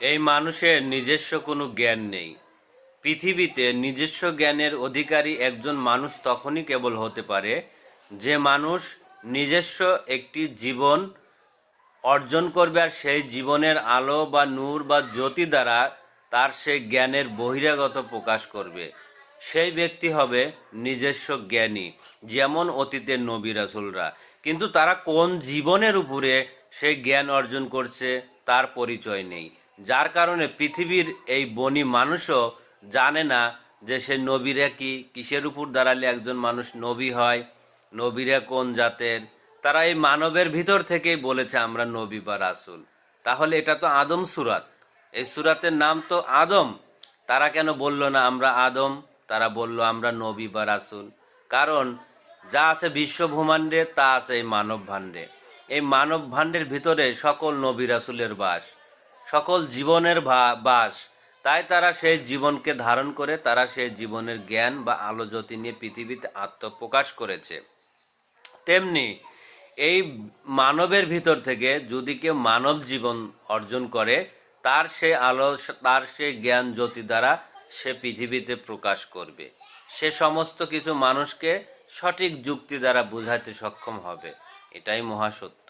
এই মানুষের নিজস্ব কোনো জ্ঞান নেই। পৃথিবীতে নিজস্ব জ্ঞানের অধিকারী একজন মানুষ তখনই কেবল হতে পারে যে মানুষ নিজস্ব একটি জীবন অর্জন করবে, আর সেই জীবনের আলো বা নূর বা জ্যোতি দ্বারা তার সেই জ্ঞানের বহিরাগত প্রকাশ করবে। সেই ব্যক্তি হবে নিজস্ব জ্ঞানী, যেমন অতীতের নবী রাসূলরা। কিন্তু তারা কোন জীবনের উপরে সেই জ্ঞান অর্জন করছে তার পরিচয় নেই, যার কারণে পৃথিবীর এই বনি মানুষও জানে না যে সে নবীরা কি, কিসের উপর দাঁড়ালে একজন মানুষ নবী হয়, নবীরা কোন জাতের। তারা এই মানবের ভিতর থেকেই বলেছে আমরা নবী বা রাসূল। তাহলে এটা তো আদম সুরাত, এই সুরাতের নাম তো আদম। তারা কেন বলল না আমরা আদম, তারা বলল আমরা নবী বা রাসূল? কারণ যা আছে বিশ্ব ব্রহ্মাণ্ডে তা আছে এই মানব ভাণ্ডে। এই মানব ভাণ্ডের ভিতরে সকল নবী রাসূলের বাস, সকল জীবনের বাস। তাই তারা সেই জীবনকে ধারণ করে তারা সেই জীবনের জ্ঞান বা আলো জ্যোতি নিয়ে পৃথিবীতে আত্মপ্রকাশ করেছে। তেমনি এই মানবের ভিতর থেকে যদি কেউ মানব জীবন অর্জন করে, তার সে আলো, তার সে জ্ঞান জ্যোতি দ্বারা সে পৃথিবীতে প্রকাশ করবে। সে সমস্ত কিছু মানুষকে সঠিক যুক্তি দ্বারা বোঝাতে সক্ষম হবে। এটাই মহাসত্য।